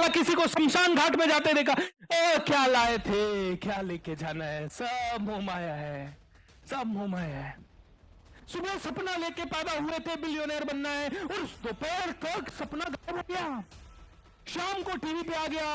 साला किसी को शमशान घाट में जाते देखा, क्या लाए थे, क्या लेके जाना है, सब मोह माया है, सब मोह माया है। सुबह सपना लेके पैदा हुए थे बिलियनर बनना है, और दोपहर तक सपना गायब हो गया, शाम को टीवी पे आ गया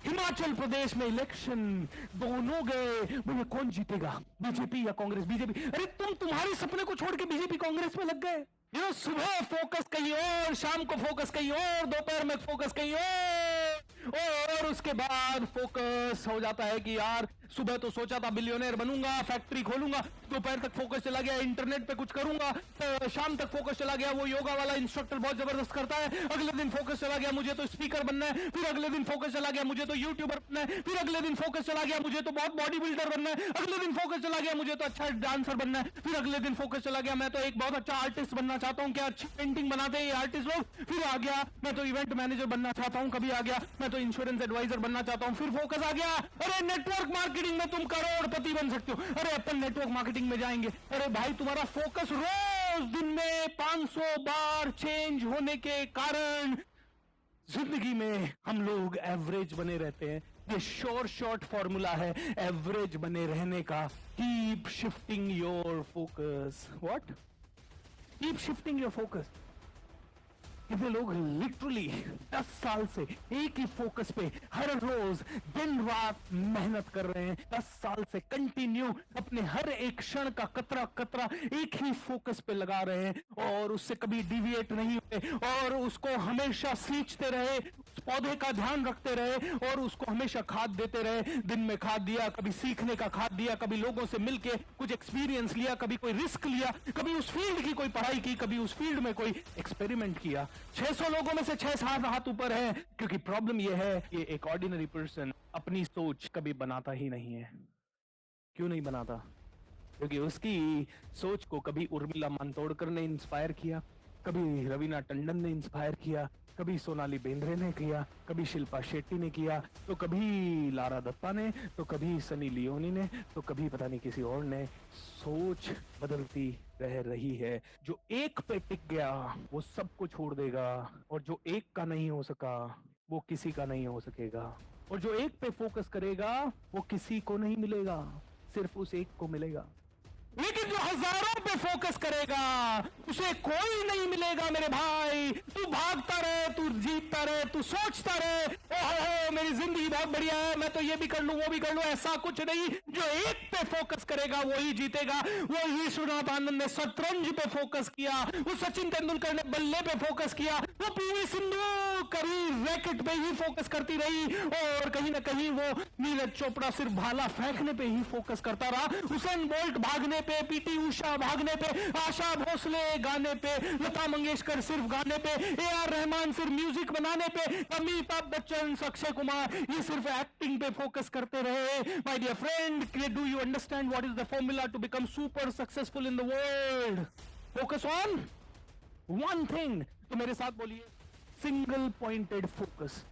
हिमाचल प्रदेश में इलेक्शन, दोनों गए, बोले कौन जीतेगा, बीजेपी या कांग्रेस, बीजेपी। अरे तुम्हारे सपने को छोड़ के बीजेपी कांग्रेस में लग गए। ये सुबह फोकस कहीं और, शाम को फोकस कहीं और, दोपहर में फोकस कहीं और उसके बाद फोकस हो जाता है कि यार सुबह तो सोचा था बिलियनर बनूंगा, फैक्ट्री खोलूंगा, दोपहर तक फोकस चला गया इंटरनेट पे कुछ करूंगा, तो शाम तक फोकस चला गया वो योगा वाला इंस्ट्रक्टर बहुत जबरदस्त करता है, अगले दिन फोकस चला गया मुझे तो स्पीकर बनना है, फिर अगले दिन फोकस चला गया मुझे तो यूट्यूबर बनना है, फिर अगले दिन फोकस चला गया मुझे तो बहुत बॉडी बिल्डर बनना है, अगले दिन फोकस चला गया मुझे तो अच्छा डांसर बनना है, फिर अगले दिन फोकस चला गया मैं तो एक बहुत अच्छा आर्टिस्ट बनना चाहता हूँ, क्या अच्छी पेंटिंग बनाते हैं ये आर्टिस्ट लोग, फिर आ गया मैं तो इवेंट मैनेजर बनना चाहता हूँ, कभी आ गया मैं तो इंश्योरेंस एडवाइजर बनना चाहता हूँ, फिर फोकस आ गया अरे नेटवर्क मार्केटिंग में तुम करोड़पति बन सकते हो, अरे अपन नेटवर्क मार्केटिंग में जाएंगे। अरे भाई तुम्हारा फोकस रोज दिन में 500 बार चेंज होने के कारण जिंदगी में हम लोग एवरेज बने रहते हैं। ये शॉर्ट फॉर्मूला है एवरेज बने रहने का, keep shifting your focus. What? Keep shifting your focus. कितने लोग लिटरली 10 साल से एक ही फोकस पे हर रोज दिन रात मेहनत कर रहे हैं, 10 साल से कंटिन्यू अपने हर एक क्षण का कतरा कतरा एक ही फोकस पे लगा रहे हैं और उससे कभी डिविएट नहीं हुए और उसको हमेशा सींचते रहे, उस पौधे का ध्यान रखते रहे और उसको हमेशा खाद देते रहे। दिन में खाद दिया, कभी सीखने का खाद दिया, कभी लोगों से मिलके कुछ एक्सपीरियंस लिया, कभी कोई रिस्क लिया, कभी उस फील्ड की कोई पढ़ाई की, कभी उस फील्ड में कोई एक्सपेरिमेंट किया। 600 लोगों में से 6-7 हाथ ऊपर है, क्योंकि प्रॉब्लम यह है कि एक ऑर्डिनरी पर्सन अपनी सोच कभी बनाता ही नहीं है। क्यों नहीं बनाता? क्योंकि उसकी सोच को कभी उर्मिला मातोंडकर ने इंस्पायर किया, कभी रवीना टंडन ने इंस्पायर किया, कभी सोनाली बेंद्रे ने किया, कभी शिल्पा शेट्टी ने किया, तो कभी लारा दत्ता ने, तो कभी सनी लियोनी ने, तो कभी पता नहीं किसी और ने। सोच बदलती रह रही है। जो एक पे टिक गया वो सबको छोड़ देगा, और जो एक का नहीं हो सका वो किसी का नहीं हो सकेगा, और जो एक पे फोकस करेगा वो किसी को नहीं मिलेगा, सिर्फ उस एक को मिलेगा। लेकिन जो हजारों पे फोकस करेगा उसे कोई नहीं मिलेगा मेरे भाई। तू भागता रहे, तू जीतता रहे, तू सोचता रहे ओहो मेरी जिंदगी बहुत बढ़िया है, मैं तो ये भी कर लूं वो भी कर लूं, ऐसा कुछ नहीं। जो एक पे फोकस करेगा वही जीतेगा। वही विश्वनाथ आनंद ने शतरंज पे फोकस किया, वो सचिन तेंदुलकर ने बल्ले पे फोकस किया, वो पीवी सिंधु कभी रैकेट पे ही फोकस करती रही, और कहीं ना कहीं वो नीरज चोपड़ा सिर्फ भाला फेंकने पे ही फोकस करता रहा, हुसैन बोल्ट भागने पे, पीटी उषा भागने पे, आशा भोसले गाने पे, लता मंगेशकर सिर्फ गाने पे, AR रहमान सिर्फ म्यूजिक बनाने पे, अमिताभ बच्चन, अक्षय कुमार ये सिर्फ एक्टिंग पे फोकस करते रहे। My dear friend, do you understand what is the formula to become super successful in the world? Focus on one thing. तो मेरे साथ बोलिए, सिंगल पॉइंटेड फोकस।